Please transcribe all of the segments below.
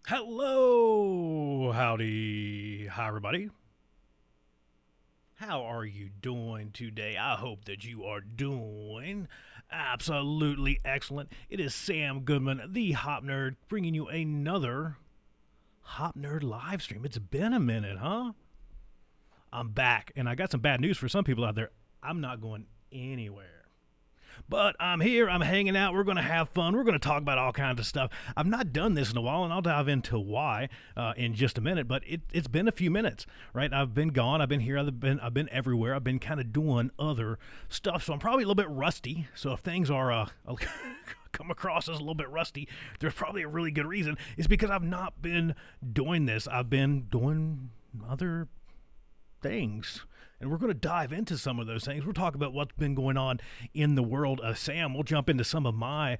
Hello, howdy, hi everybody. How are you doing today? I hope that you are doing absolutely excellent. It is Sam Goodman, the Hop Nerd, bringing you another Hop Nerd live stream. It's been a minute, huh? I'm back, and I got some bad news for some people out there. I'm not going anywhere. But I'm here, I'm hanging out, we're going to have fun, we're going to talk about all kinds of stuff. I've not done this in a while, and I'll dive into why in just a minute, but it's been a few minutes, right? I've been gone, I've been here, I've been everywhere, I've been kind of doing other stuff, so I'm probably a little bit rusty. So if things are come across as a little bit rusty, there's probably a really good reason. It's because I've not been doing this. I've been doing other things. And we're going to dive into some of those things. We'll talk about what's been going on in the world of Sam. We'll jump into some of my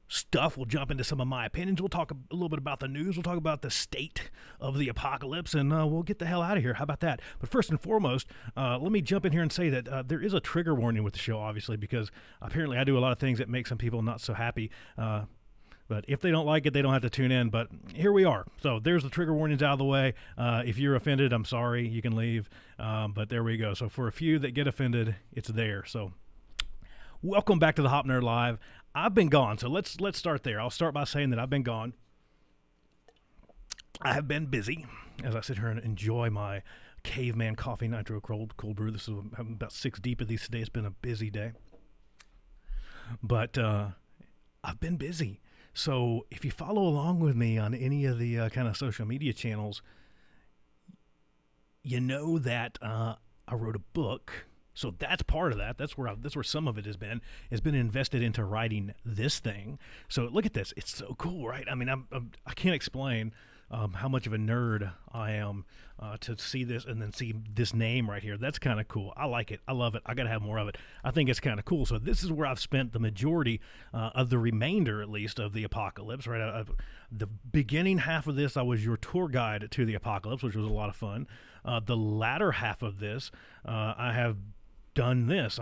stuff. We'll jump into some of my opinions. We'll talk a little bit about the news. We'll talk about the state of the apocalypse, and we'll get the hell out of here. How about that? But first and foremost, let me jump in here and say that there is a trigger warning with the show, obviously, because apparently I do a lot of things that make some people not so happy. But if they don't like it, they don't have to tune in. But here we are. So there's the trigger warnings out of the way. If you're offended, I'm sorry. You can leave. But there we go. So for a few that get offended, it's there. So welcome back to the Hop Nerd Live. I've been gone. So let's start there. I'll start by saying that I've been gone. I have been busy as I sit here and enjoy my caveman coffee nitro cold brew. This is I'm about 6 deep of these today. It's been a busy day. But I've been busy. So if you follow along with me on any of the kind of social media channels, you know that I wrote a book. So that's part of that. That's where some of it has been. It's been invested into writing this thing. So look at this. It's so cool, right? I mean, I can't explain how much of a nerd I am to see this and then see this name right here. That's kind of cool. I like it. I love it. I got to have more of it. I think it's kind of cool. So this is where I've spent the majority of the remainder, at least, of the apocalypse, right? The beginning half of this, I was your tour guide to the apocalypse, which was a lot of fun. The latter half of this, I have done this.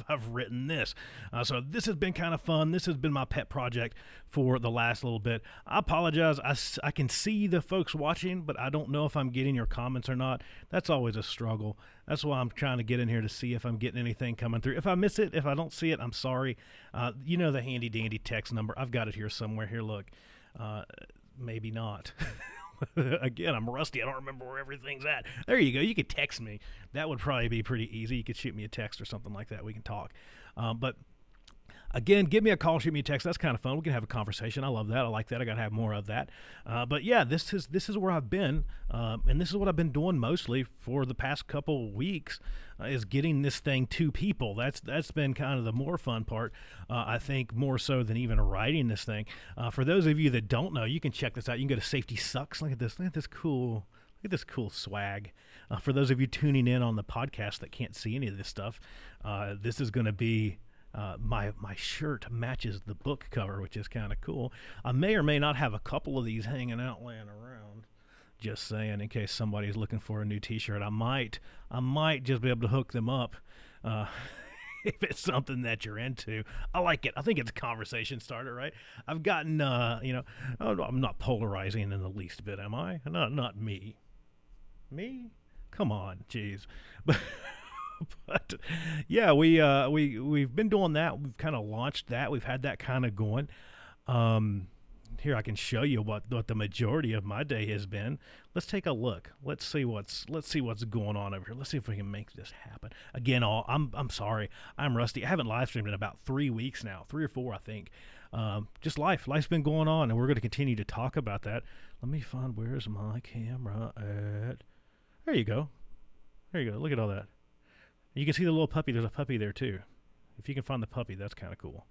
I've written this. So this has been kind of fun. This has been my pet project for the last little bit. I apologize. I can see the folks watching, but I don't know if I'm getting your comments or not. That's always a struggle. That's why I'm trying to get in here to see if I'm getting anything coming through. If I miss it, if I don't see it, I'm sorry. You know the handy dandy text number. I've got it here somewhere. Here, look. Maybe not. Again, I'm rusty. I don't remember where everything's at. There you go. You could text me. That would probably be pretty easy. You could shoot me a text or something like that. We can talk. But again, give me a call, shoot me a text. That's kind of fun. We can have a conversation. I love that. I like that. I got to have more of that. But yeah, this is where I've been, and this is what I've been doing mostly for the past couple weeks. Is getting this thing to people. That's been kind of the more fun part. I think more so than even writing this thing. For those of you that don't know, you can check this out. You can go to Safety Sucks. Look at this. Look at this cool. Look at this cool swag. For those of you tuning in on the podcast that can't see any of this stuff, this is going to be. My shirt matches the book cover, which is kind of cool. I may or may not have a couple of these hanging out laying around. Just saying, in case somebody's looking for a new T-shirt, I might just be able to hook them up if it's something that you're into. I like it. I think it's a conversation starter, right? I've gotten, I'm not polarizing in the least bit, am I? Not me. Me? Come on, jeez. But yeah, we've been doing that. We've kind of launched that. We've had that kind of going. Here I can show you what the majority of my day has been. Let's take a look. Let's see what's going on over here. Let's see if we can make this happen. Again, I'm sorry. I'm rusty. I haven't live streamed in about 3 weeks now, 3 or 4, I think. Just life's been going on, and we're going to continue to talk about that. Let me find where's my camera at. There you go. There you go. Look at all that. You can see the little puppy. There's a puppy there too. If you can find the puppy, that's kind of cool.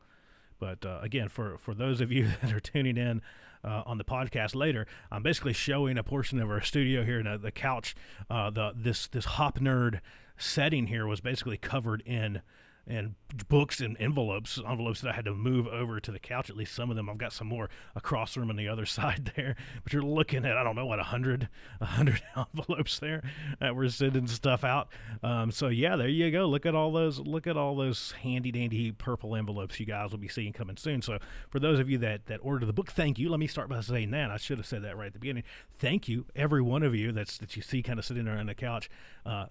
But again, for those of you that are tuning in on the podcast later, I'm basically showing a portion of our studio here. And the couch, this Hop Nerd setting here was basically covered in and books and envelopes that I had to move over to the couch. At least some of them. I've got some more across the room on the other side there. But you're looking at, I don't know, what, 100 envelopes there that we're sending stuff out. So yeah, there you go. Look at all those handy dandy purple envelopes you guys will be seeing coming soon. So for those of you that ordered the book, thank you. Let me start by saying that. I should have said that right at the beginning. Thank you, every one of you that you see kind of sitting there on the couch.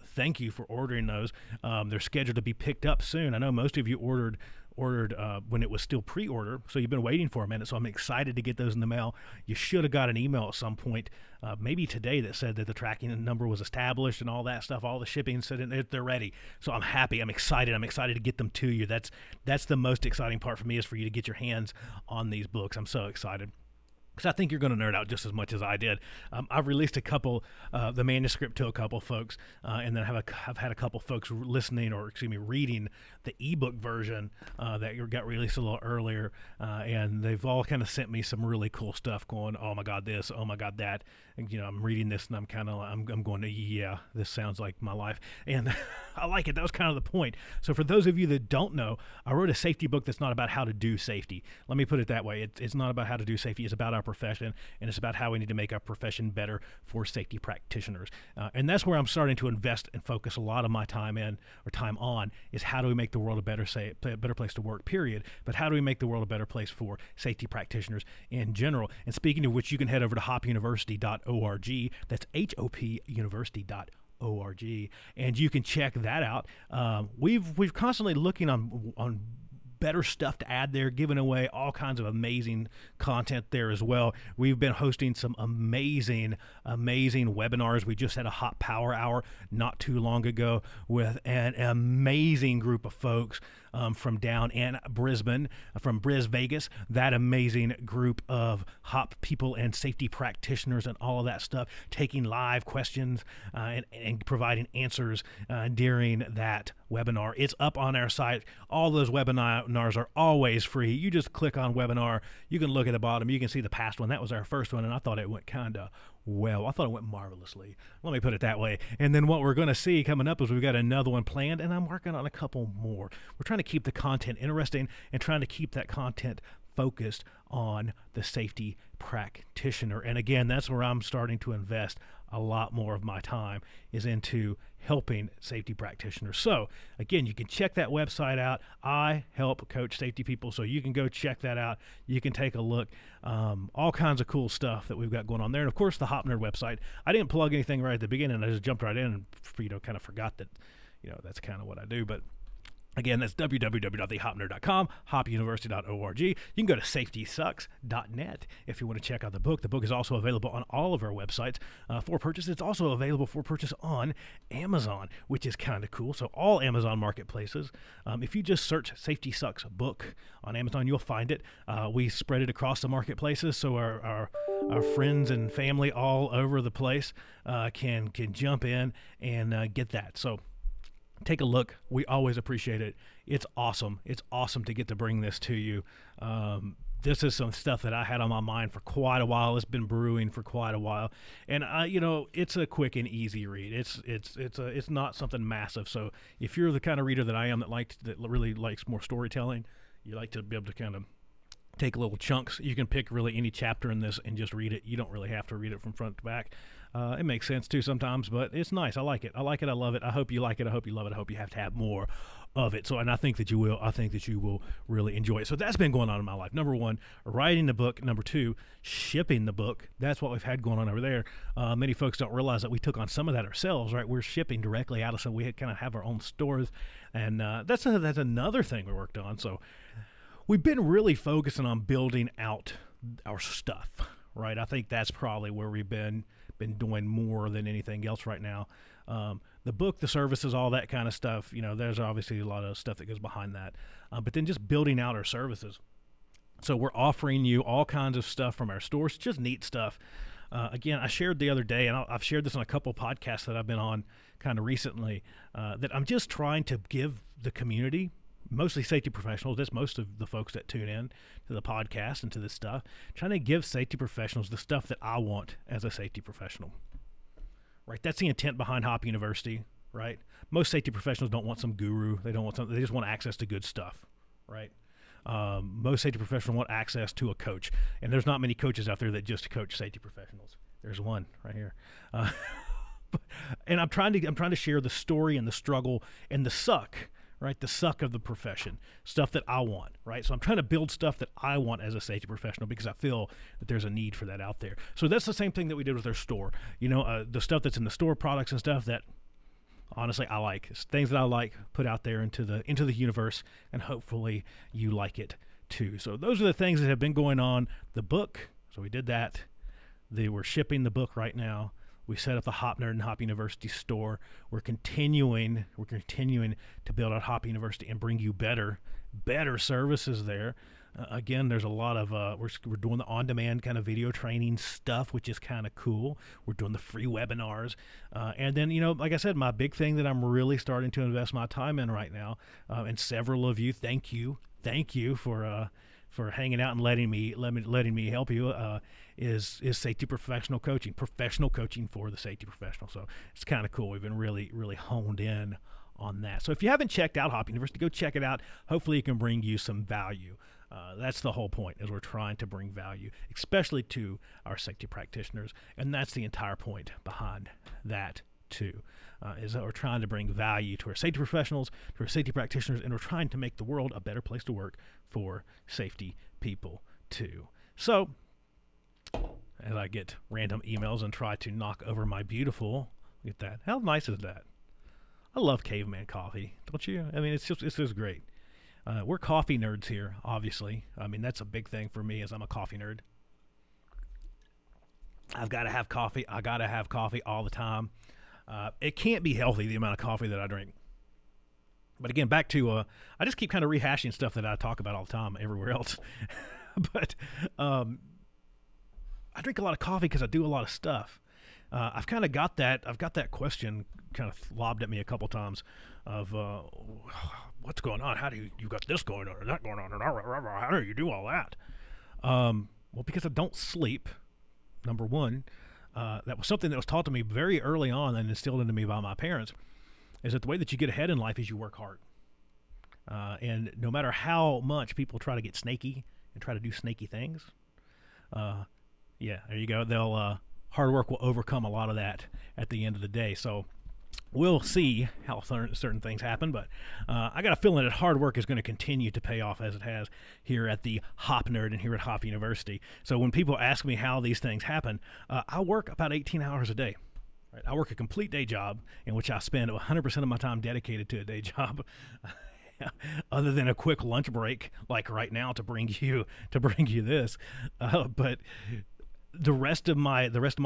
Thank you for ordering those. They're scheduled to be picked up soon. I know most of you ordered when it was still pre-order, so you've been waiting for a minute. So I'm excited to get those in the mail. You should have got an email at some point, maybe today, that said that the tracking number was established and all that stuff. All the shipping said they're ready. So I'm happy. I'm excited. I'm excited to get them to you. That's the most exciting part for me, is for you to get your hands on these books. I'm so excited, because I think you're going to nerd out just as much as I did. I've released a couple, the manuscript to a couple folks, and then I've had a couple folks reading the ebook version that got released a little earlier, and they've all kind of sent me some really cool stuff, going, "Oh my God, this! Oh my God, that!" And, I'm reading this, and I'm going, "Yeah, this sounds like my life," and I like it. That was kind of the point. So for those of you that don't know, I wrote a safety book that's not about how to do safety. Let me put it that way. It's not about how to do safety. It's about our profession, and it's about how we need to make our profession better for safety practitioners. And that's where I'm starting to invest and focus a lot of my time on, is how do we make the world a better place to work, period. But how do we make the world a better place for safety practitioners in general? And speaking of which, you can head over to hopuniversity.org. That's hopuniversity.org, and you can check that out. We've constantly looking on better stuff to add there, giving away all kinds of amazing content there as well. We've been hosting some amazing webinars. We just had a hot power hour not too long ago with an amazing group of folks from down in Brisbane, from Bris Vegas, that amazing group of HOP people and safety practitioners and all of that stuff, taking live questions and providing answers during that webinar. It's up on our site. All those webinars are always free. You just click on webinar. You can look at the bottom. You can see the past one. That was our first one, and I thought it went kind of well. I thought it went marvelously. Let me put it that way. And then what we're going to see coming up is we've got another one planned, and I'm working on a couple more. We're trying to keep the content interesting and trying to keep that content focused on the safety practitioner. And again, that's where I'm starting to invest a lot more of my time, is into helping safety practitioners. So again, you can check that website out. I help coach safety people, so you can go check that out. You can take a look. All kinds of cool stuff that we've got going on there. And of course, the Hop Nerd website. I didn't plug anything right at the beginning. I just jumped right in and kind of forgot that that's kind of what I do. But again, that's www.thehopnerd.com, hopuniversity.org. You can go to safetysucks.net if you want to check out the book. The book is also available on all of our websites for purchase. It's also available for purchase on Amazon, which is kind of cool. So all Amazon marketplaces, if you just search Safety Sucks book on Amazon, you'll find it. We spread it across the marketplaces, so our friends and family all over the place can jump in and get that. So take a look. We always appreciate it. It's awesome. It's awesome to get to bring this to you. This is some stuff that I had on my mind for quite a while. It's been brewing for quite a while, and it's a quick and easy read. It's not something massive. So if you're the kind of reader that I am, that really likes more storytelling, you like to be able to kind of take little chunks. You can pick really any chapter in this and just read it. You don't really have to read it from front to back. It makes sense too sometimes, but it's nice. I like it. I love it. I hope you like it. I hope you love it. I hope you have to have more of it. And I think that you will. I think that you will really enjoy it. So that's been going on in my life. Number one, writing the book. Number two, shipping the book. That's what we've had going on over there. Many folks don't realize that we took on some of that ourselves, right? We're shipping directly out of, so we kind of have our own stores, and that's another thing we worked on. So we've been really focusing on building out our stuff, right? I think that's probably where we've been doing more than anything else right now. The book, the services, all that kind of stuff, there's obviously a lot of stuff that goes behind that. But then just building out our services. So we're offering you all kinds of stuff from our stores, just neat stuff. Again, I shared the other day, and I've shared this on a couple podcasts that I've been on kind of recently, that I'm just trying to give the community, mostly safety professionals, that's most of the folks that tune in to the podcast and to this stuff, trying to give safety professionals the stuff that I want as a safety professional. Right? That's the intent behind Hop University. right? Most safety professionals don't want some guru. They don't want something. They just want access to good stuff, right? Most safety professionals want access to a coach, and there's not many coaches out there that just coach safety professionals. There's one right here, and I'm trying to share the story and the struggle and the suck, right? The suck of the profession, stuff that I want, right? So I'm trying to build stuff that I want as a safety professional because I feel that there's a need for that out there. So that's the same thing that we did with our store. The stuff that's in the store, products and stuff that honestly I like. It's things that I like, put out there into the universe, and hopefully you like it too. So those are the things that have been going on. The book, so we did that. We're shipping the book right now. We set up the Hop Nerd and Hop University store. We're continuing to build out Hop University and bring you better services there. Again, there's a lot of we're doing the on-demand kind of video training stuff, which is kind of cool. We're doing the free webinars, and then like I said, my big thing that I'm really starting to invest my time in right now, and several of you, thank you for hanging out and letting me help you, is safety professional coaching for the safety professional. So it's kind of cool. We've been really, really honed in on that. So if you haven't checked out Hop University, go check it out. Hopefully it can bring you some value. That's the whole point, is we're trying to bring value, especially to our safety practitioners. And that's the entire point behind that too, is that we're trying to bring value to our safety professionals, to our safety practitioners, and we're trying to make the world a better place to work for safety people too. So as I get random emails and try to knock over my beautiful, look at that. How nice is that? I love Caveman Coffee, don't you? I mean, it's just great. We're coffee nerds here, obviously. I mean, that's a big thing for me, as I'm a coffee nerd. I've got to have coffee. I got to have coffee all the time. It can't be healthy, the amount of coffee that I drink. But again, back to, I just keep kind of rehashing stuff that I talk about all the time everywhere else. But I drink a lot of coffee because I do a lot of stuff. I've kind of got that. I've got that question kind of lobbed at me a couple times of what's going on? How do you got this going on or that going on? And how do you do all that? Well, because I don't sleep. Number one, that was something that was taught to me very early on and instilled into me by my parents. Is that the way that you get ahead in life is you work hard. And no matter how much people try to get snaky and try to do snaky things, yeah, there you go. They'll hard work will overcome a lot of that at the end of the day. So we'll see how certain things happen, but I got a feeling that hard work is going to continue to pay off as it has here at the Hop Nerd and here at Hop University. So when people ask me how these things happen, I work about 18 hours a day. Right? I work a complete day job in which I spend 100% of my time dedicated to a day job. Other than a quick lunch break, like right now, to bring you this, but the rest of my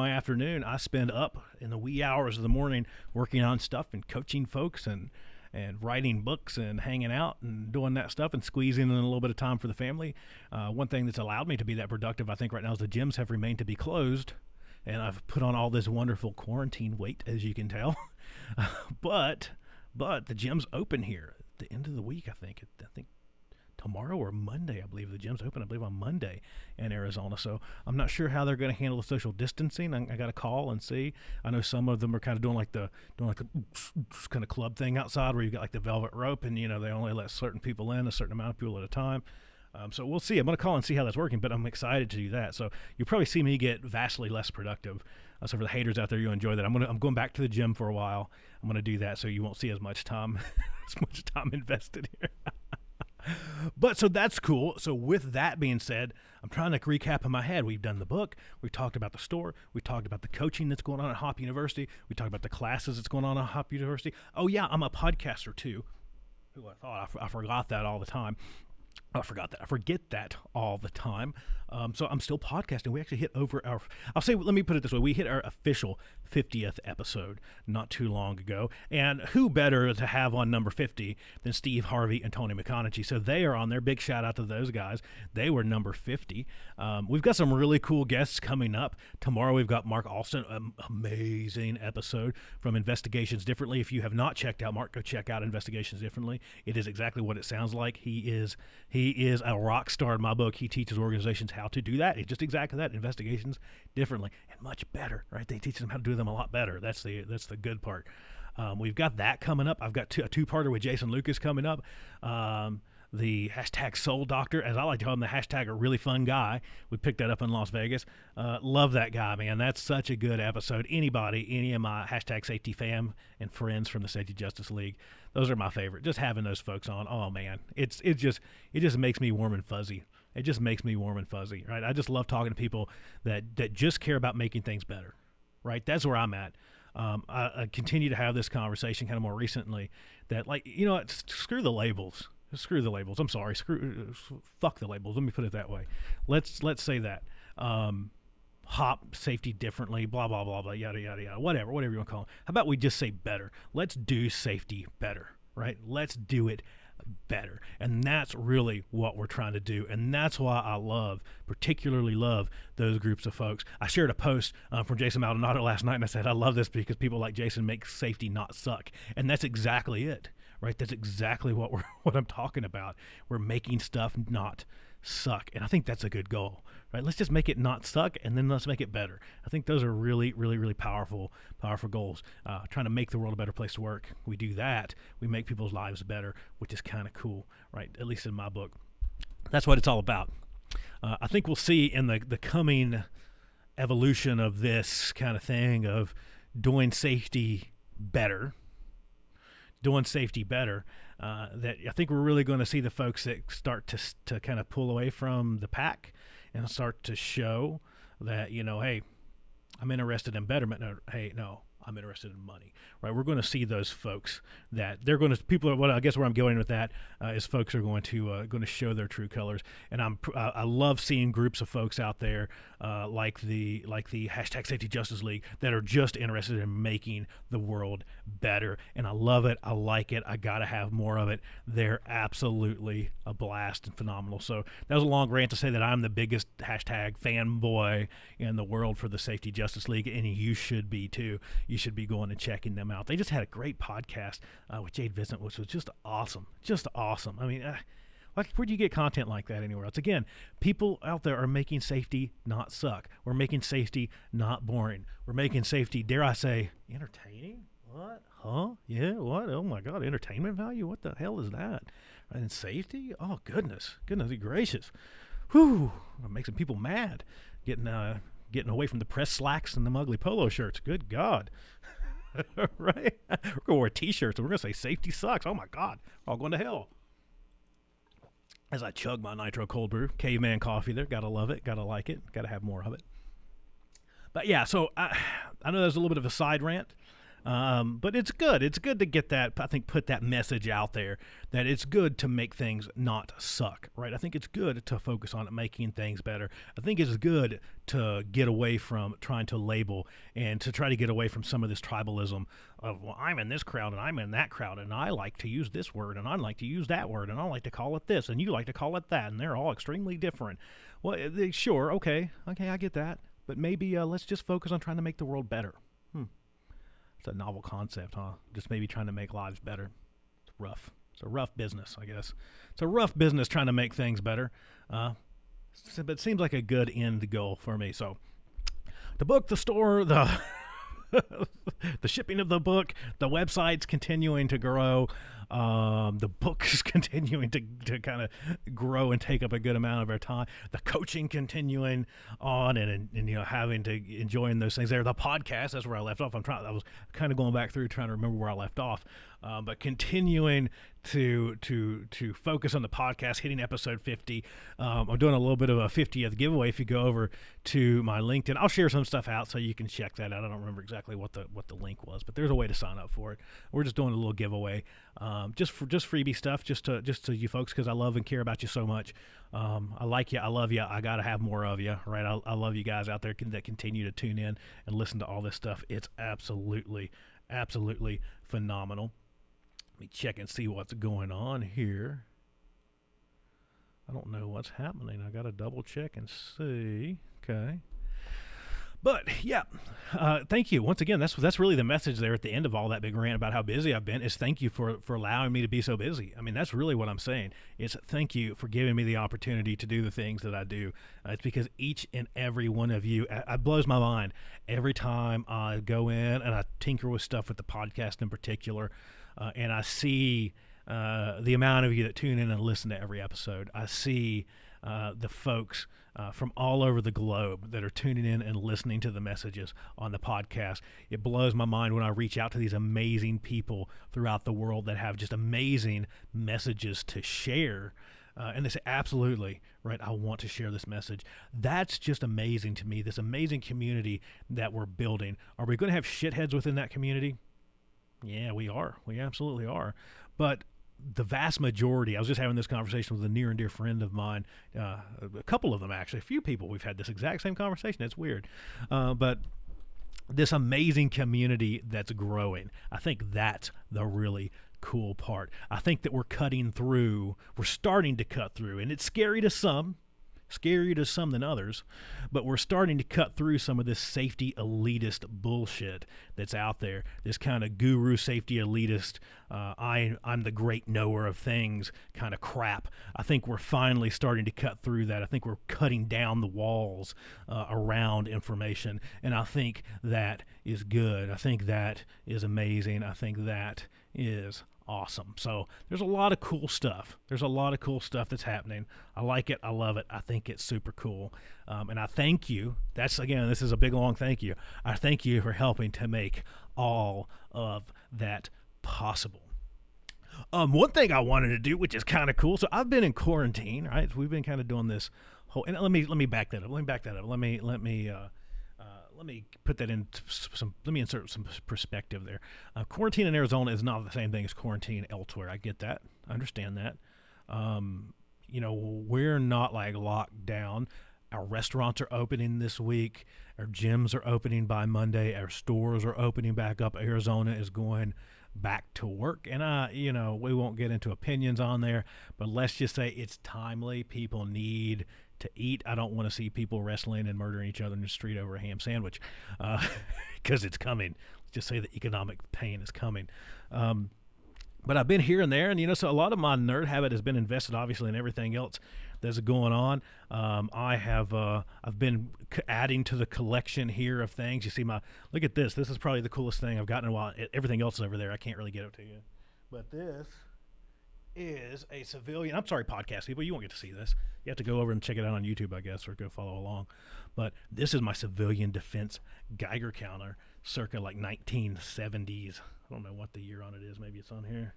afternoon I spend up in the wee hours of the morning working on stuff and coaching folks and writing books and hanging out and doing that stuff and squeezing in a little bit of time for the family. One thing that's allowed me to be that productive, I think, right now is the gyms have remained to be closed, and I've put on all this wonderful quarantine weight, as you can tell. but the gym's open here at the end of the week. I think tomorrow or Monday, I believe the gym's open. I believe on Monday in Arizona. So I'm not sure how they're going to handle the social distancing. I got to call and see. I know some of them are kind of doing like the kind of club thing outside where you got like the velvet rope, and they only let certain people in, a certain amount of people at a time. So we'll see. I'm going to call and see how that's working, but I'm excited to do that. So you'll probably see me get vastly less productive. So for the haters out there, you'll enjoy that. I'm going back to the gym for a while. I'm going to do that so you won't see as much time invested here. But so that's cool. So with that being said, I'm trying to recap in my head. We've done the book. We talked about the store. We talked about the coaching that's going on at Hop University. We talked about the classes that's going on at Hop University. Oh yeah, I'm a podcaster too. Who I thought I forgot that all the time. I forget that all the time. So I'm still podcasting. We actually hit over let me put it this way. We hit our official 50th episode not too long ago. And who better to have on number 50 than Steve Harvey and Tony McConaughey? So they are on there. Big shout out to those guys. They were number 50. We've got some really cool guests coming up. Tomorrow we've got Mark Alston, an amazing episode from Investigations Differently. If you have not checked out Mark, go check out Investigations Differently. It is exactly what it sounds like. He is a rock star in my book. He teaches organizations how to do that. It's just exactly that, investigations differently and much better, right? They teach them how to do them a lot better. That's the good part. We've got that coming up. I've got a two-parter with Jason Lucas coming up. The hashtag Soul Doctor, as I like to call him, the hashtag a really fun guy. We picked that up in Las Vegas. Love that guy, man. That's such a good episode. Any of my hashtag safety fam and friends from the Safety Justice League, those are my favorite. Just having those folks on, oh man, it just makes me warm and fuzzy. It just makes me warm and fuzzy, right? I just love talking to people that just care about making things better, right? That's where I'm at. I continue to have this conversation kind of more recently that, like, you know, screw the labels. Screw the labels. I'm sorry. Fuck the labels. Let me put it that way. Let's say that. Hop safety differently, blah, blah, blah, blah, yada, yada, yada, whatever you want to call it. How about we just say better? Let's do safety better, right? Let's do it better. And that's really what we're trying to do. And that's why I particularly love those groups of folks. I shared a post from Jason Maldonado last night, and I said, I love this because people like Jason make safety not suck. And that's exactly it. Right, that's exactly what I'm talking about. We're making stuff not suck, and I think that's a good goal. Right, let's just make it not suck, and then let's make it better. I think those are really, really, really powerful goals. Trying to make the world a better place to work. We do that, we make people's lives better, which is kind of cool, right? At least in my book, that's what it's all about. I think we'll see in the coming evolution of this kind of thing of doing safety better. That I think we're really going to see the folks that start to kind of pull away from the pack and start to show that, you know, hey, I'm interested in betterment. No, hey, no, I'm interested in money, right? We're going to see those folks that they're going to, people are, what I guess where I'm going with that is folks are going to show their true colors. And I love seeing groups of folks out there like the hashtag Safety Justice League that are just interested in making the world better. And I love it. I like it. I got to have more of it. They're absolutely a blast and phenomenal. So that was a long rant to say that I'm the biggest hashtag fanboy in the world for the Safety Justice League, and you should be too. You should be going and checking them out. They just had a great podcast with Jade Vincent, which was just awesome. Just awesome. I mean, where do you get content like that anywhere else? Again, people out there are making safety not suck. We're making safety not boring. We're making safety, dare I say, entertaining? What? Huh? Yeah, what? Oh my God, entertainment value? What the hell is that? And safety? Oh, goodness gracious. Whew, it makes some people mad. Getting away from the press slacks and the ugly polo shirts. Good God. Right? We're going to wear t-shirts and we're going to say safety sucks. Oh my God. We're all going to hell. As I chug my nitro cold brew, caveman coffee there. Gotta love it. Gotta like it. Gotta have more of it. But yeah, so I know there's a little bit of a side rant. But it's good. It's good to get that, I think, put that message out there that it's good to make things not suck, right? I think it's good to focus on making things better. I think it's good to get away from trying to label and to try to get away from some of this tribalism of, well, I'm in this crowd and I'm in that crowd and I like to use this word and I like to use that word and I like to call it this and you like to call it that and they're all extremely different. Well, sure, okay, I get that. But maybe let's just focus on trying to make the world better. It's a novel concept, huh? Just maybe trying to make lives better. It's rough. It's a rough business, I guess. It's a rough business trying to make things better. But it seems like a good end goal for me. So the book, the store, the shipping of the book, the website's continuing to grow. The book is continuing to kind of grow and take up a good amount of our time. The coaching continuing on and you know, having to enjoying those things there. The podcast, that's where I left off. I was kind of going back through trying to remember where I left off. But continuing to focus on the podcast, hitting episode 50. I'm doing a little bit of a 50th giveaway. If you go over to my LinkedIn, I'll share some stuff out so you can check that out. I don't remember exactly what the link was, but there's a way to sign up for it. We're just doing a little giveaway, just freebie stuff, just to you folks, because I love and care about you so much. I like you. I love you. I got to have more of you, right? I love you guys out there that continue to tune in and listen to all this stuff. It's absolutely phenomenal. Let me check and see what's going on here. I don't know what's happening. I got to double check and see. Okay. But yeah, thank you once again. That's really the message there at the end of all that big rant about how busy I've been. Is thank you for allowing me to be so busy. I mean, that's really what I'm saying. It's thank you for giving me the opportunity to do the things that I do. It's because each and every one of you, it blows my mind every time I go in and I tinker with stuff with the podcast in particular, and I see the amount of you that tune in and listen to every episode. I see the folks from all over the globe that are tuning in and listening to the messages on the podcast. It blows my mind when I reach out to these amazing people throughout the world that have just amazing messages to share. And they say, absolutely, right, I want to share this message. That's just amazing to me, this amazing community that we're building. Are we going to have shitheads within that community? Yeah, we are. We absolutely are. But the vast majority, I was just having this conversation with a near and dear friend of mine, a couple of them actually, a few people, we've had this exact same conversation. It's weird. But this amazing community that's growing, I think that's the really cool part. I think that we're starting to cut through, and it's scarier to some than others, but we're starting to cut through some of this safety elitist bullshit that's out there, this kind of guru safety elitist, I'm the great knower of things kind of crap. I think we're finally starting to cut through that. I think we're cutting down the walls around information, and I think that is good. I think that is amazing. I think that is awesome. So there's a lot of cool stuff. There's a lot of cool stuff that's happening. I like it. I love it. I think it's super cool. And I thank you. This is a big, long thank you. I thank you for helping to make all of that possible. One thing I wanted to do, which is kind of cool. So I've been in quarantine, right? We've been kind of doing this whole, and let me back that up. Let me put that in let me insert some perspective there. Quarantine in Arizona is not the same thing as quarantine elsewhere. I get that. I understand that. We're not like locked down. Our restaurants are opening this week. Our gyms are opening by Monday. Our stores are opening back up. Arizona is going back to work. And we won't get into opinions on there, but let's just say it's timely. People need to eat. I don't want to see people wrestling and murdering each other in the street over a ham sandwich, because it's coming. Let's just say the economic pain is coming. But I've been here and there, and so a lot of my nerd habit has been invested, obviously, in everything else that's going on. I've been adding to the collection here of things. You see look at this. This is probably the coolest thing I've gotten in a while. Everything else is over there. I can't really get it to you, but this is a civilian. I'm sorry, podcast people, you won't get to see this. You have to go over and check it out on YouTube, I guess, or go follow along. But this is my civilian defense Geiger counter, circa like 1970s. I don't know what the year on it is. Maybe it's on here.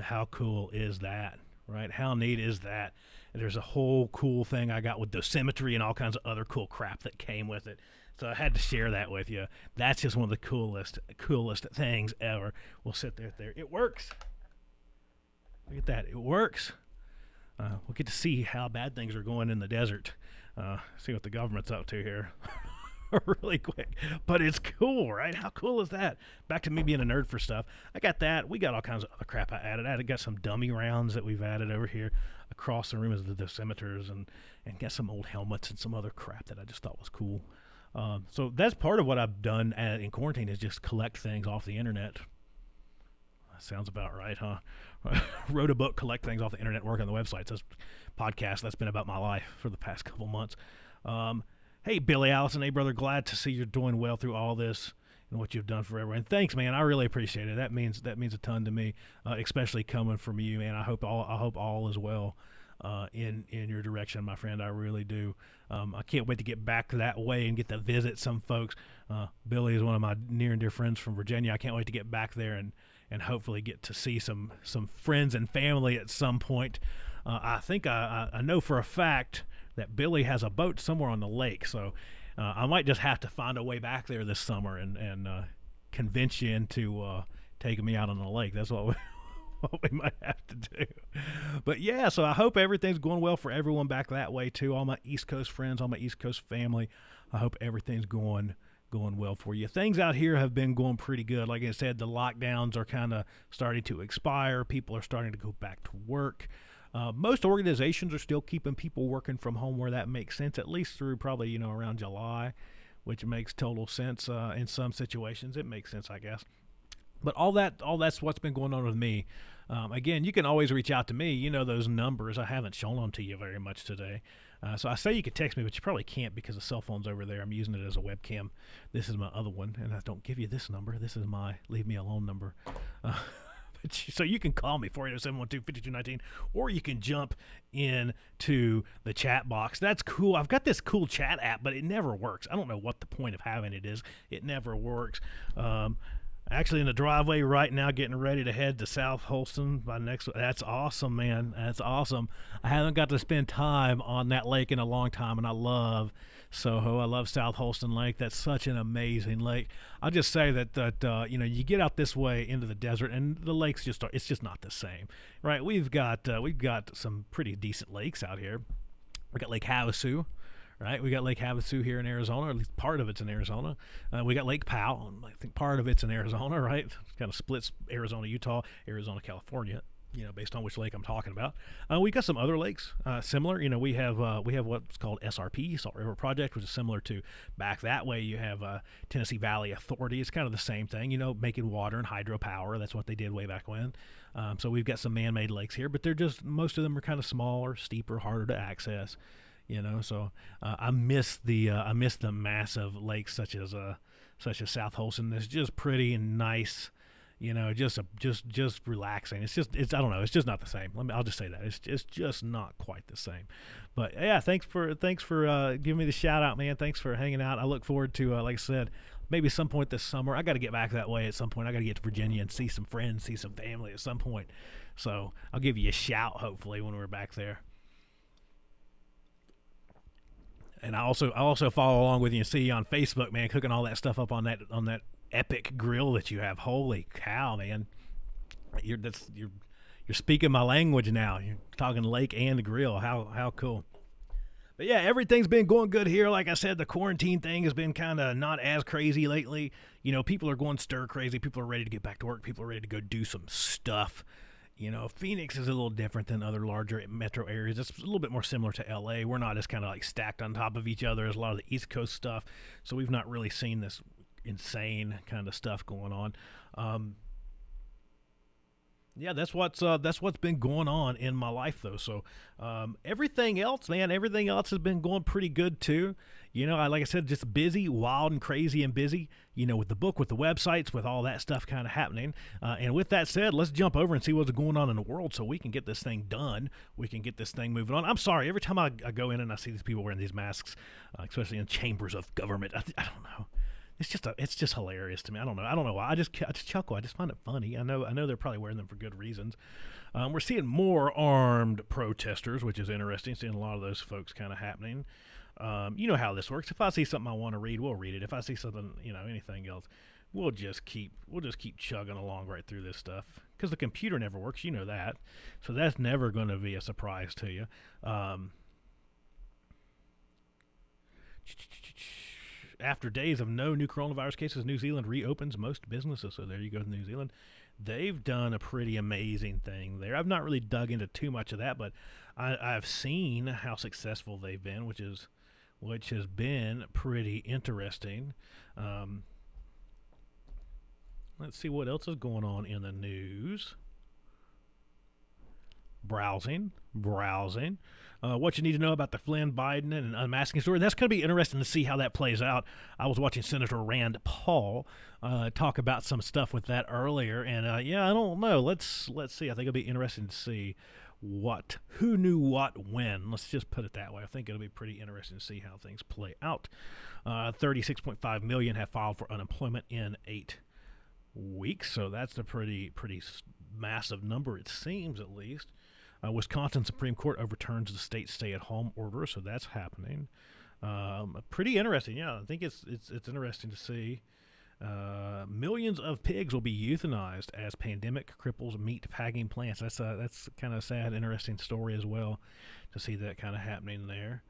How cool is that, right? How neat is that? And there's a whole cool thing I got with dosimetry and all kinds of other cool crap that came with it. So I had to share that with you. That's just one of the coolest things ever. We'll sit there. It works. Look at that. It works. We'll get to see how bad things are going in the desert. See what the government's up to here really quick. But it's cool, right? How cool is that? Back to me being a nerd for stuff. I got that. We got all kinds of other crap I added. I got some dummy rounds that we've added over here across the room as the dosimeters, and got some old helmets and some other crap that I just thought was cool. So that's part of what I've done in quarantine, is just collect things off the internet. Sounds about right, huh? Wrote a book, collect things off the internet, work on the websites. That's podcast. That's been about my life for the past couple months. Hey, Billy Allison. Hey, brother. Glad to see you're doing well through all this and what you've done for everyone. Thanks, man. I really appreciate it. That means a ton to me, especially coming from you, man. I hope all is well in your direction, my friend. I really do. I can't wait to get back that way and get to visit some folks. Billy is one of my near and dear friends from Virginia. I can't wait to get back there and hopefully get to see some friends and family at some point. I think I know for a fact that Billy has a boat somewhere on the lake, so I might just have to find a way back there this summer and convince you into taking me out on the lake. That's what we might have to do. But yeah, so I hope everything's going well for everyone back that way too. All my East Coast friends, all my East Coast family. I hope everything's going well for you. Things out here have been going pretty good. Like I said, the lockdowns are kind of starting to expire. People are starting to go back to work. Most organizations are still keeping people working from home where that makes sense, at least through probably around July, which makes total sense in some situations. It makes sense, I guess. But all that's what's been going on with me. Again, you can always reach out to me. You know those numbers. I haven't shown them to you very much today. So I say you could text me, but you probably can't because the cell phone's over there. I'm using it as a webcam. This is my other one, and I don't give you this number. This is my leave me alone number. So you can call me 480-712-5219, or you can jump into the chat box. That's cool. I've got this cool chat app, but it never works. I don't know what the point of having it is. It never works. Actually, in the driveway right now, getting ready to head to South Holston. That's awesome, man. That's awesome. I haven't got to spend time on that lake in a long time, and I love Soho. I love South Holston Lake. That's such an amazing lake. I'll just say that you get out this way into the desert, and the lakes it's just not the same, right? We've got some pretty decent lakes out here. We got Lake Havasu. Right, we got Lake Havasu here in Arizona, or at least part of it's in Arizona. We got Lake Powell, and I think part of it's in Arizona, right? It kind of splits Arizona, Utah, Arizona, California. Based on which lake I'm talking about. We got some other lakes similar. We have what's called SRP, Salt River Project, which is similar to back that way. You have Tennessee Valley Authority. It's kind of the same thing. Making water and hydropower. That's what they did way back when. So we've got some man-made lakes here, but most of them are kind of smaller, steeper, harder to access. So I miss the massive lakes such as South Holston. It's just pretty and nice, just relaxing. It's I don't know. It's just not the same. I'll just say that it's just not quite the same. But yeah, thanks for giving me the shout out, man. Thanks for hanging out. I look forward to like I said, maybe some point this summer. I got to get back that way at some point. I got to get to Virginia and see some friends, see some family at some point. So I'll give you a shout hopefully when we're back there. And I also follow along with you and see you on Facebook, man, cooking all that stuff up on that epic grill that you have. Holy cow, man! You're speaking my language now. You're talking lake and grill. How cool! But yeah, everything's been going good here. Like I said, the quarantine thing has been kind of not as crazy lately. People are going stir crazy. People are ready to get back to work. People are ready to go do some stuff. Phoenix is a little different than other larger metro areas. It's a little bit more similar to LA. We're not as kind of like stacked on top of each other as a lot of the East Coast stuff. So we've not really seen this insane kind of stuff going on. That's what's been going on in my life though. So everything else, man, everything else has been going pretty good too. Like I said, just busy, wild and crazy and busy, with the book, with the websites, with all that stuff kind of happening. And with that said, let's jump over and see what's going on in the world so we can get this thing done. We can get this thing moving on. I'm sorry, every time I go in and I see these people wearing these masks, especially in chambers of government, I don't know. It's just hilarious to me. I don't know why. I just chuckle. I just find it funny. I know they're probably wearing them for good reasons. We're seeing more armed protesters, which is interesting. Seeing a lot of those folks kind of happening. You know how this works. If I see something I want to read, we'll read it. If I see something, anything else, we'll just keep chugging along right through this stuff because the computer never works. You know that, so that's never going to be a surprise to you. After days of no new coronavirus cases, New Zealand reopens most businesses. So there you go, New Zealand. They've done a pretty amazing thing there. I've not really dug into too much of that, but I've seen how successful they've been, which has been pretty interesting. Let's see what else is going on in the news. Browsing. What you need to know about the Flynn, Biden, and unmasking story. That's going to be interesting to see how that plays out. I was watching Senator Rand Paul talk about some stuff with that earlier, and I don't know. Let's see. I think it'll be interesting to see who knew what when. Let's just put it that way. I think it'll be pretty interesting to see how things play out. 36.5 million have filed for unemployment in 8 weeks, so that's a pretty massive number, it seems, at least. Wisconsin Supreme Court overturns the state stay-at-home order, so that's happening. Pretty interesting, yeah. I think it's interesting to see. Millions of pigs will be euthanized as pandemic cripples meat packing plants. That's kind of a sad, interesting story as well to see that kind of happening there.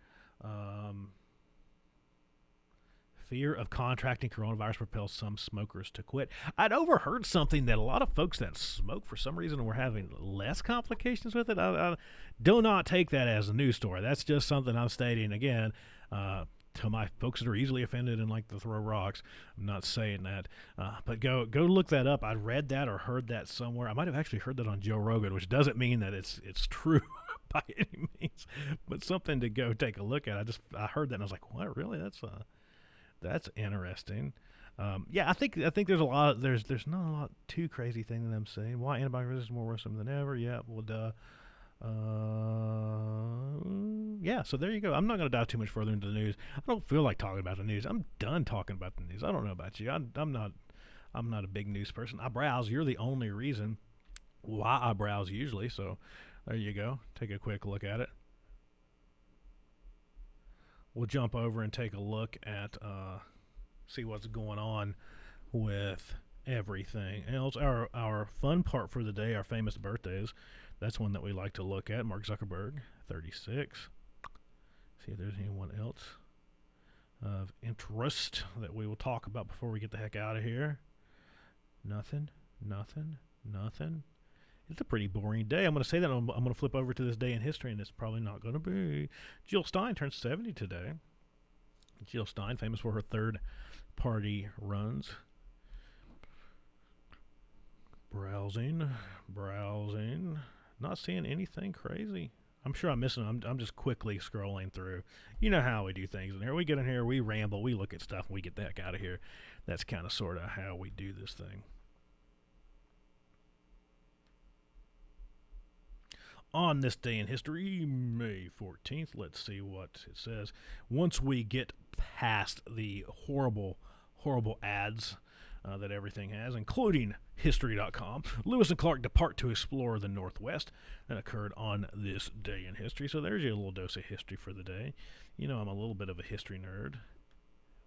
fear of contracting coronavirus propels some smokers to quit. I'd overheard something that a lot of folks that smoke for some reason were having less complications with it. I do not take that as a news story. That's just something I'm stating again. To my folks that are easily offended and like to throw rocks, I'm not saying that, but go look that up. I read that or heard that somewhere. I might have actually heard that on Joe Rogan, which doesn't mean that it's true by any means, but something to go take a look at. I heard that and I was like, what, really? That's interesting. Yeah, I think there's a lot. There's not a lot too crazy thing that I'm saying. Why antibiotic resistance is more worrisome than ever? Yeah, well, duh. Yeah, so there you go. I'm not going to dive too much further into the news. I don't feel like talking about the news. I'm done talking about the news. I don't know about you. I'm not a big news person. I browse. You're the only reason why I browse usually. So there you go. Take a quick look at it. We'll jump over and take a look at see what's going on with everything else. Our fun part for the day, our famous birthdays. That's one that we like to look at. Mark Zuckerberg, 36. See if there's anyone else of interest that we will talk about before we get the heck out of here. Nothing. It's a pretty boring day. I'm going to say that. I'm going to flip over to this day in history, and it's probably not going to be. Jill Stein turns 70 today. Jill Stein, famous for her third-party runs. Browsing. Not seeing anything crazy. I'm sure I'm missing. I'm just quickly scrolling through. You know how we do things in here. We get in here, we ramble, we look at stuff, and we get the heck out of here. That's kind of sort of how we do this thing. On this day in history, May 14th, let's see what it says. Once we get past the horrible ads that everything has, including History.com. Lewis and Clark depart to explore the Northwest. That occurred on this day in history. So there's your little dose of history for the day. You know I'm a little bit of a history nerd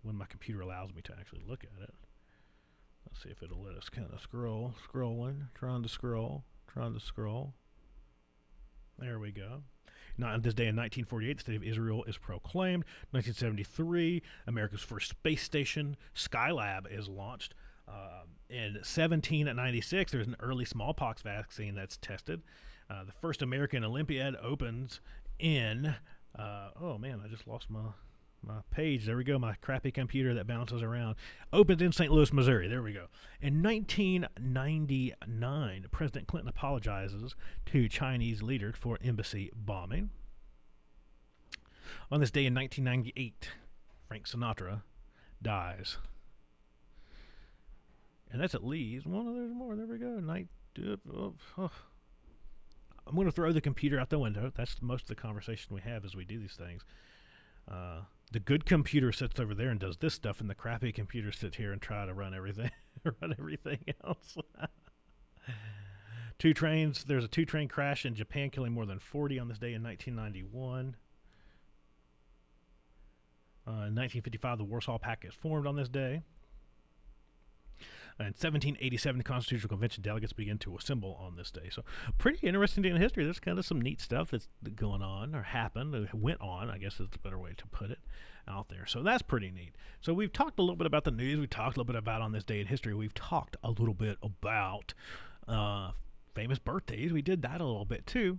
when my computer allows me to actually look at it. Let's see if it'll let us kind of scrolling, trying to scroll. There we go. Now, on this day in 1948, the State of Israel is proclaimed. 1973, America's first space station, Skylab, is launched. In 1796, there's an early smallpox vaccine that's tested. The first American Olympiad opens in, oh man, I just lost my page. There we go, my crappy computer that bounces around. Opens in St. Louis, Missouri. There we go. In 1999, President Clinton apologizes to Chinese leaders for embassy bombing. On this day in 1998, Frank Sinatra dies. And that's at least one. There's more. There we go. I'm going to throw the computer out the window. That's most of the conversation we have as we do these things. The good computer sits over there and does this stuff, and the crappy computer sits here and try to run everything, else. There's a two-train crash in Japan, killing more than 40 on this day in 1991. In 1955, the Warsaw Pact is formed on this day. In 1787, the Constitutional Convention delegates begin to assemble on this day. So pretty interesting day in history. There's kind of some neat stuff that's going on or happened, or went on, I guess is the better way to put it, out there. So that's pretty neat. So we've talked a little bit about the news. We talked a little bit about on this day in history. We've talked a little bit about famous birthdays. We did that a little bit too.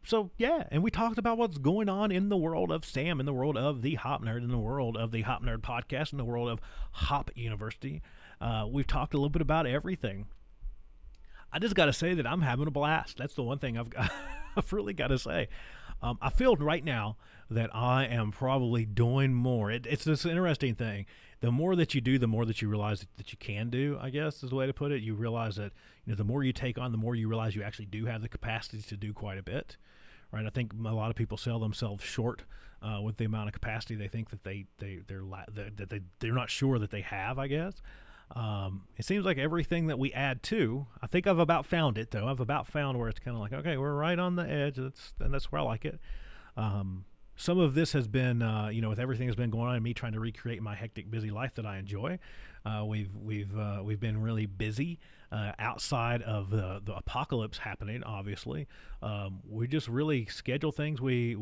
So yeah, and we talked about what's going on in the world of Sam, in the world of the Hop Nerd, in the world of the Hop Nerd podcast, in the world of Hop University. We've talked a little bit about everything. I just got to say that I'm having a blast. That's the one thing I've really got to say. I feel right now that I am probably doing more. It's this interesting thing. The more that you do, the more that you realize that you can do, I guess is the way to put it. You realize that the more you take on, the more you realize you actually do have the capacity to do quite a bit. Right? I think a lot of people sell themselves short with the amount of capacity they think that they're not sure that they have, I guess. It seems like everything that we add to, I think I've about found it though. I've about found where it's kind of like, okay, we're right on the edge. And that's where I like it. Some of this has been, with everything that's been going on and me trying to recreate my hectic, busy life that I enjoy. We've been really busy outside of the apocalypse happening. Obviously, we just really schedule things. We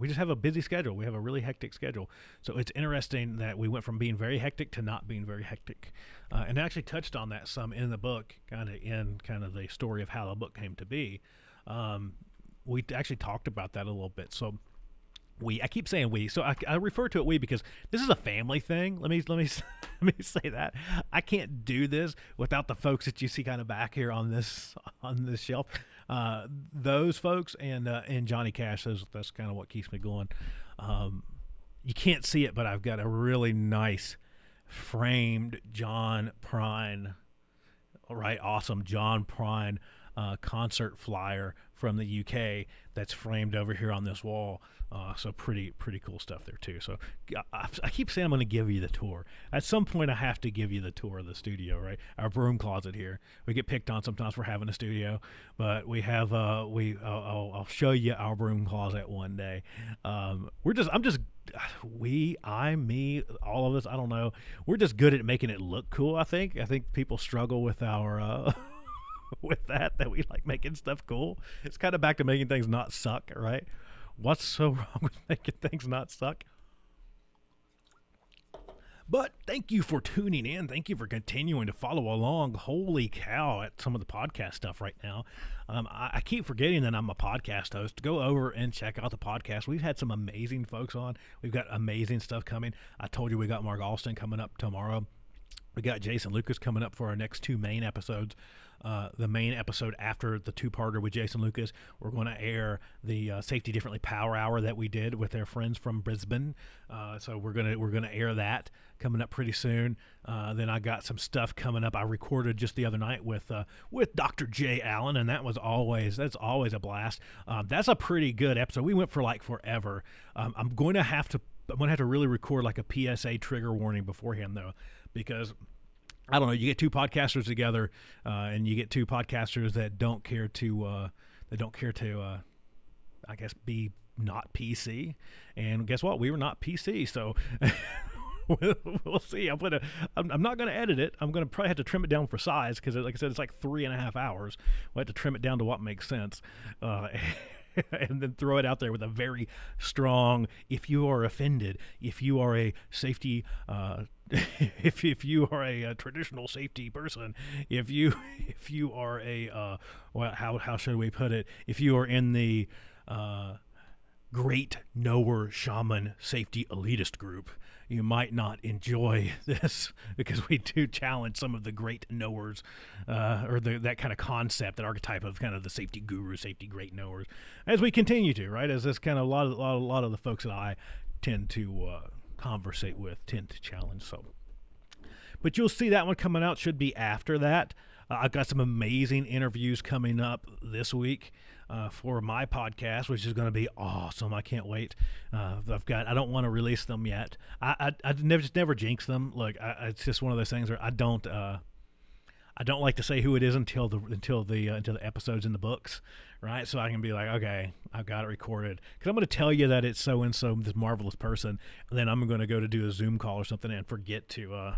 just have a busy schedule. We have a really hectic schedule. So it's interesting that we went from being very hectic to not being very hectic, and I actually touched on that some in the book, kind of the story of how the book came to be. We actually talked about that a little bit. So I keep saying we, so I refer to it we because this is a family thing. Let me let me say that I can't do this without the folks that you see kind of back here on this shelf. Those folks and Johnny Cash. That's kind of what keeps me going. You can't see it, but I've got a really nice framed John Prine, right? Awesome John Prine concert flyer from the UK that's framed over here on this wall. So pretty cool stuff there too. So I keep saying I'm going to give you the tour. At some point, I have to give you the tour of the studio, right? Our broom closet here. We get picked on sometimes for having a studio, but we have I'll show you our broom closet one day. Me, all of us. I don't know. We're just good at making it look cool. I think people struggle with our. With that we like making stuff cool. It's kind of back to making things not suck, right? What's so wrong with making things not suck? But thank you for tuning in. Thank you for continuing to follow along. Holy cow at some of the podcast stuff right now. I keep forgetting that I'm a podcast host. Go over and check out the podcast. We've had some amazing folks on. We've got amazing stuff coming. I told you we got Mark Alston coming up tomorrow. We got Jason Lucas coming up for our next two main episodes. The main episode after the two-parter with Jason Lucas, we're going to air the Safety Differently Power Hour that we did with their friends from Brisbane. So we're gonna air that coming up pretty soon. Then I got some stuff coming up. I recorded just the other night with Dr. Jay Allen, and that's always a blast. That's a pretty good episode. We went for like forever. I'm going to have to really record like a PSA trigger warning beforehand though, because I don't know. You get two podcasters together, and you get two podcasters that don't care to, I guess, be not PC. And guess what? We were not PC, so we'll see. I'm not going to edit it. I'm going to probably have to trim it down for size because, like I said, it's like 3.5 hours. We'll have to trim it down to what makes sense. And then throw it out there with a very strong, if you are offended, if you are a safety, if you are a traditional safety person, if you are a, how should we put it? If you are in the great knower shaman safety elitist group, you might not enjoy this because we do challenge some of the great knowers, or that kind of concept, that archetype of kind of the safety guru, safety great knowers, as we continue to, right? As this kind of a lot of the folks that I tend to conversate with tend to challenge. So, but you'll see that one coming out should be after that. I've got some amazing interviews coming up this week for my podcast, which is going to be awesome. I can't wait. I don't want to release them yet. I never jinx them. Look, it's just one of those things where I don't like to say who it is until the episode's in the books, right? So I can be like, okay, I've got it recorded, because I'm going to tell you that it's so and so, this marvelous person, and then I'm going to go to do a Zoom call or something and forget to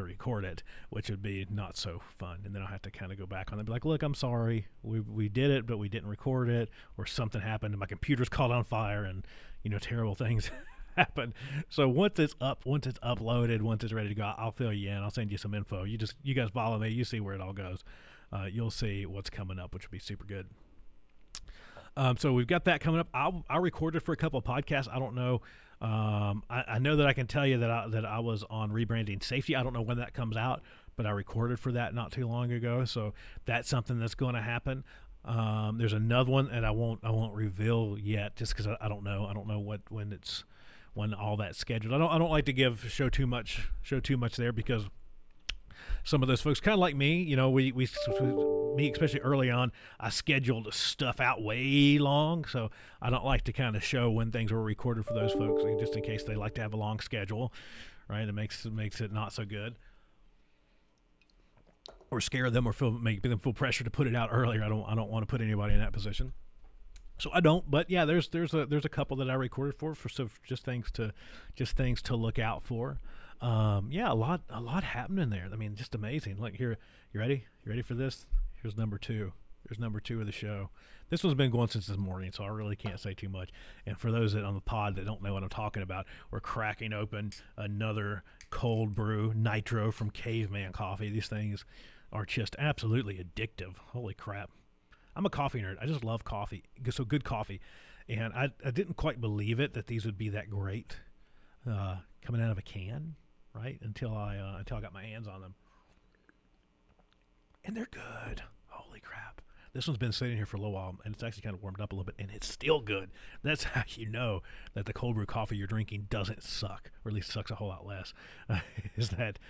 record it, which would be not so fun. And then I'll have to kind of go back on it and be like, look, I'm sorry, we did it, but we didn't record it, or something happened and my computer's caught on fire, and terrible things happen. So once it's uploaded, once it's ready to go, I'll fill you in. I'll send you some info. You guys follow me. You see where it all goes. You'll see what's coming up, which will be super good. So we've got that coming up. I recorded for a couple of podcasts. I don't know. I know that I can tell you that I was on Rebranding Safety. I don't know when that comes out, but I recorded for that not too long ago. So that's something that's going to happen. There's another one that I won't reveal yet, just because I don't know. I don't know when all that's scheduled. I don't like to show too much there, because some of those folks, kind of like me, me especially early on, I scheduled stuff out way long, so I don't like to kind of show when things were recorded for those folks, just in case they like to have a long schedule, right? It makes it not so good, or scare them, or make them feel pressure to put it out earlier. I don't want to put anybody in that position. So I don't, but yeah, there's a couple that I recorded for just things to look out for. Yeah, a lot happening there. I mean, just amazing. Like here, you ready? You ready for this? Here's number two. Here's number two of the show. This one's been going since this morning, so I really can't say too much. And for those that on the pod that don't know what I'm talking about, we're cracking open another cold brew nitro from Caveman Coffee. These things are just absolutely addictive. Holy crap. I'm a coffee nerd. I just love coffee. So good coffee. And I didn't quite believe it that these would be that great coming out of a can, right? Until I got my hands on them. And they're good. Holy crap. This one's been sitting here for a little while, and it's actually kind of warmed up a little bit, and it's still good. That's how you know that the cold brew coffee you're drinking doesn't suck, or at least sucks a whole lot less. Is that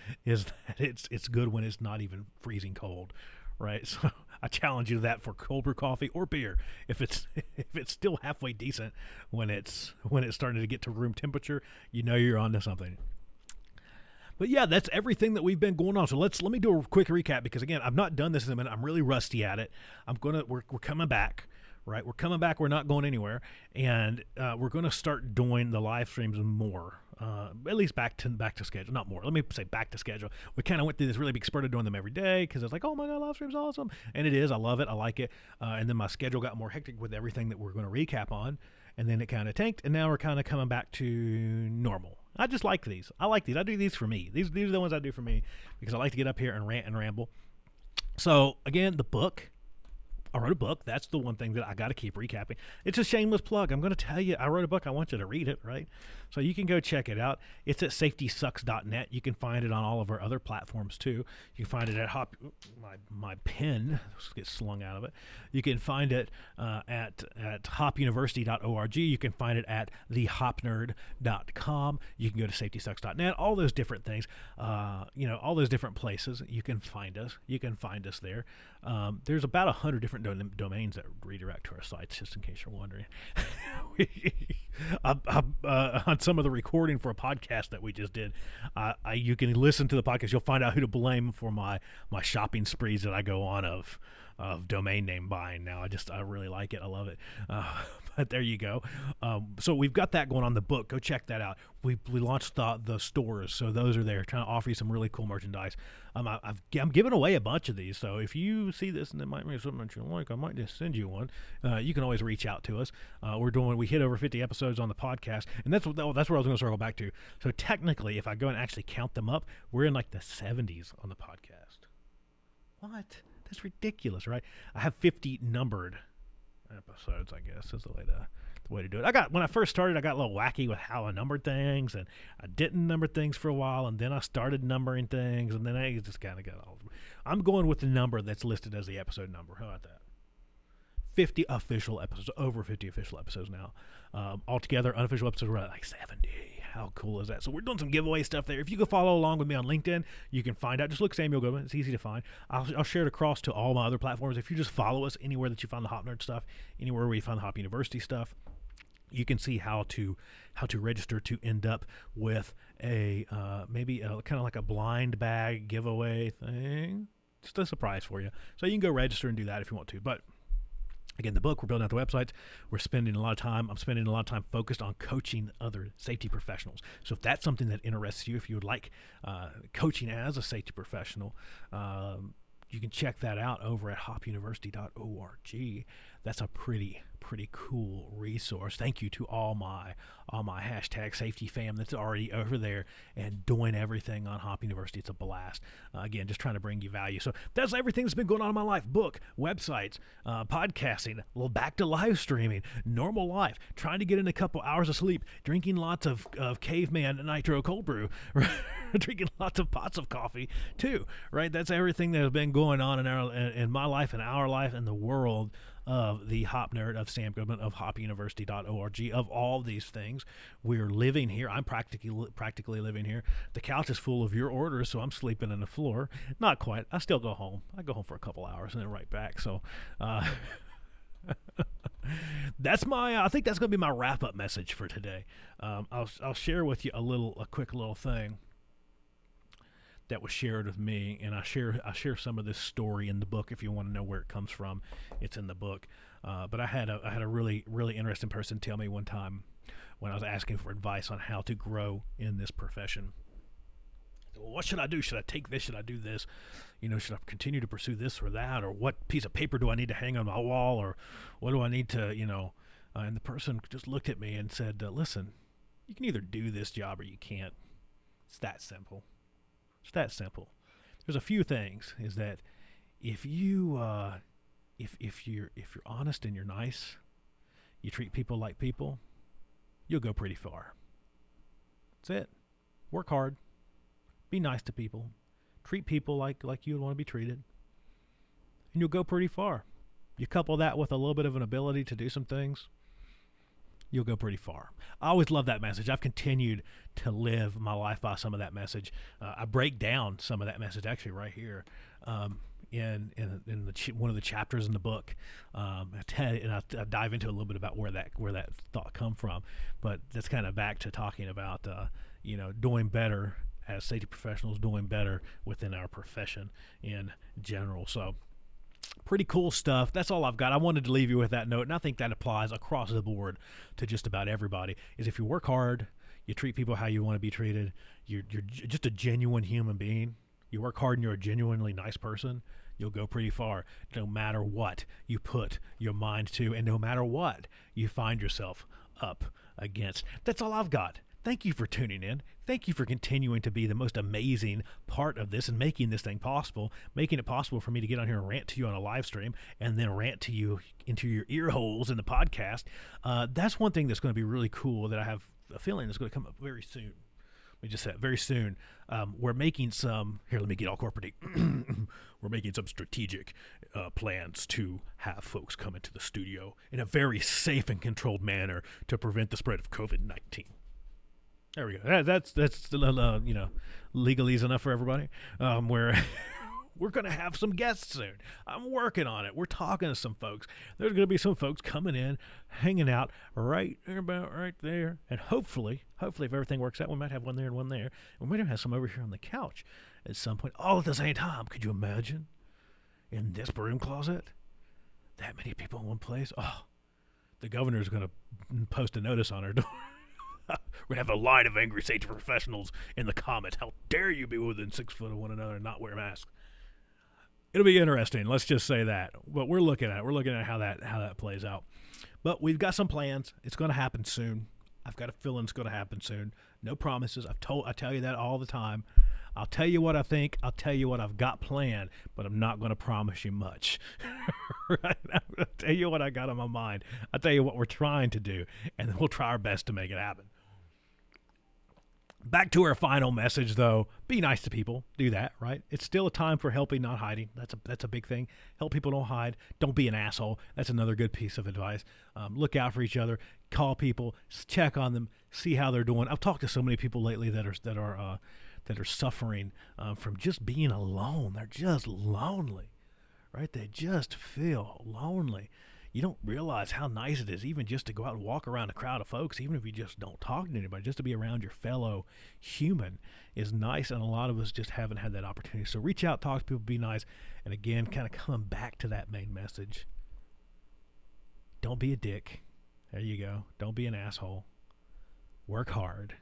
it's good when it's not even freezing cold, right? So I challenge you to that for cold brew coffee or beer. If it's still halfway decent when it's starting to get to room temperature, you know you're onto something. But yeah, that's everything that we've been going on. So let me do a quick recap, because again, I've not done this in a minute. I'm really rusty at it. We're coming back, right? We're coming back. We're not going anywhere, and we're gonna start doing the live streams more. At least back to schedule, not more. Let me say back to schedule. We kind of went through this really big spurt of doing them every day because I was like, oh my god, live stream's awesome, and it is. I love it. I like it. And then my schedule got more hectic with everything that we're going to recap on, and then it kind of tanked, and now we're kind of coming back to normal. I just like these. I like these. I do these for me. These are the ones I do for me because I like to get up here and rant and ramble. So again, the book. I wrote a book. That's the one thing that I got to keep recapping. It's a shameless plug. I'm going to tell you, I wrote a book. I want you to read it, right? So you can go check it out. It's at safetysucks.net. You can find it on all of our other platforms too. You can find it at my pen gets slung out of it. You can find it at hopuniversity.org. You can find it at thehopnerd.com. You can go to safetysucks.net. All those different things. All those different places. You can find us. You can find us there. There's about 100 different domains that redirect to our sites, just in case you're wondering. On some of the recording for a podcast that we just did, you can listen to the podcast. You'll find out who to blame for my shopping sprees that I go on of domain name buying. Now I really like it. I love it. But there you go. So we've got that going on. The book, go check that out. We launched the stores, so those are there, trying to offer you some really cool merchandise. I'm giving away a bunch of these, so if you see this and it might be something that you like, I might just send you one. You can always reach out to us. We hit over 50 episodes on the podcast, and that's where I was going to circle back to. So technically, if I go and actually count them up, we're in like the 70s on the podcast. What? That's ridiculous, right? I have 50 numbered episodes, I guess is the way to do it. When I first started, I got a little wacky with how I numbered things, and I didn't number things for a while, and then I started numbering things, and then I just kind of got all. I'm going with the number that's listed as the episode number. How about that? 50 official episodes, over 50 official episodes now. Altogether, unofficial episodes are like 70. How cool is that? So we're doing some giveaway stuff there. If you can follow along with me on LinkedIn, you can find out. Just look Samuel Goodman. It's easy to find. I'll share it across to all my other platforms. If you just follow us anywhere that you find the Hop Nerd stuff, anywhere where you find the Hop University stuff, you can see how to register to end up with a maybe kind of like a blind bag giveaway thing. Just a surprise for you. So you can go register and do that if you want to. But again, the book, we're building out the websites. I'm spending a lot of time focused on coaching other safety professionals. So if that's something that interests you, if you would like coaching as a safety professional, you can check that out over at hopuniversity.org. That's a pretty cool resource. Thank you to all my hashtag safety fam that's already over there and doing everything on Hop University. It's a blast. Again, just trying to bring you value. So that's everything that's been going on in my life. Book, websites, podcasting, a little back to live streaming, normal life, trying to get in a couple hours of sleep, drinking lots of Caveman Nitro Cold Brew, drinking lots of pots of coffee too, right? That's everything that has been going on in my life and our life and the world of the Hop Nerd, of Sam Goodman, of hopuniversity.org, of all these things. We're living here. I'm practically living here. The couch is full of your orders, so I'm sleeping on the floor. Not quite. I still go home. I go home for a couple hours and then right back. So that's I think that's going to be my wrap-up message for today. I'll share with you a quick little thing that was shared with me, and I share some of this story in the book. If you want to know where it comes from, it's in the book. But I had a really interesting person tell me one time when I was asking for advice on how to grow in this profession. what should I do? Should I take this? Should I do this? Should I continue to pursue this or that? Or what piece of paper do I need to hang on my wall? Or what do I need to, and the person just looked at me and said, listen, you can either do this job or you can't. It's that simple. It's that simple. There's a few things is that if you, if you're honest and you're nice, you treat people like people, you'll go pretty far. That's it. Work hard. Be nice to people. Treat people like you would want to be treated. And you'll go pretty far. You couple that with a little bit of an ability to do some things, you'll go pretty far. I always love that message. I've continued to live my life by some of that message. I break down some of that message actually right here in one of the chapters in the book. I dive into a little bit about where that thought come from. But that's kind of back to talking about doing better as safety professionals, doing better within our profession in general. So pretty cool stuff. That's all I've got. I wanted to leave you with that note, and I think that applies across the board to just about everybody, is if you work hard, you treat people how you want to be treated, you're just a genuine human being, you work hard and you're a genuinely nice person, you'll go pretty far no matter what you put your mind to and no matter what you find yourself up against. That's all I've got. Thank you for tuning in. Thank you for continuing to be the most amazing part of this and making this thing possible, making it possible for me to get on here and rant to you on a live stream and then rant to you into your ear holes in the podcast. That's one thing that's going to be really cool that I have a feeling is going to come up very soon. We just said very soon. We're making some, here, let me get all corporate. We're making some strategic plans to have folks come into the studio in a very safe and controlled manner to prevent the spread of COVID-19. There we go. That's legalese enough for everybody. We're going to have some guests soon. I'm working on it. We're talking to some folks. There's going to be some folks coming in, hanging out right there. And hopefully, if everything works out, we might have one there and one there. We might even have some over here on the couch at some point, all at the same time. Could you imagine? In this broom closet? That many people in one place? Oh, the governor's going to post a notice on our door. We're going to have a line of angry safety professionals in the comments. How dare you be within 6 foot of one another and not wear masks? It'll be interesting. Let's just say that. But we're looking at it. We're looking at how that plays out. But we've got some plans. It's going to happen soon. I've got a feeling it's going to happen soon. No promises. I tell you that all the time. I'll tell you what I think. I'll tell you what I've got planned, but I'm not going to promise you much. Right? I'll tell you what I got on my mind. I'll tell you what we're trying to do, and then we'll try our best to make it happen. Back to our final message, though. Be nice to people. Do that, right? It's still a time for helping, not hiding. That's a big thing. Help people, don't hide. Don't be an asshole. That's another good piece of advice. Look out for each other. Call people. Check on them. See how they're doing. I've talked to so many people lately that are suffering from just being alone. They're just lonely, right? They just feel lonely. You don't realize how nice it is even just to go out and walk around a crowd of folks, even if you just don't talk to anybody, just to be around your fellow human is nice, and a lot of us just haven't had that opportunity. So reach out, talk to people, be nice, and again, kind of come back to that main message. Don't be a dick. There you go. Don't be an asshole. Work hard.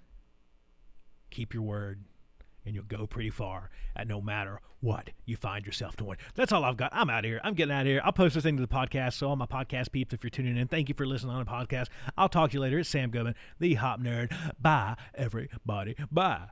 Keep your word. And you'll go pretty far at no matter what you find yourself doing. That's all I've got. I'm out of here. I'm getting out of here. I'll post this thing to the podcast. So all my podcast peeps, if you're tuning in, thank you for listening on the podcast. I'll talk to you later. It's Sam Goodman, the Hop Nerd. Bye, everybody. Bye.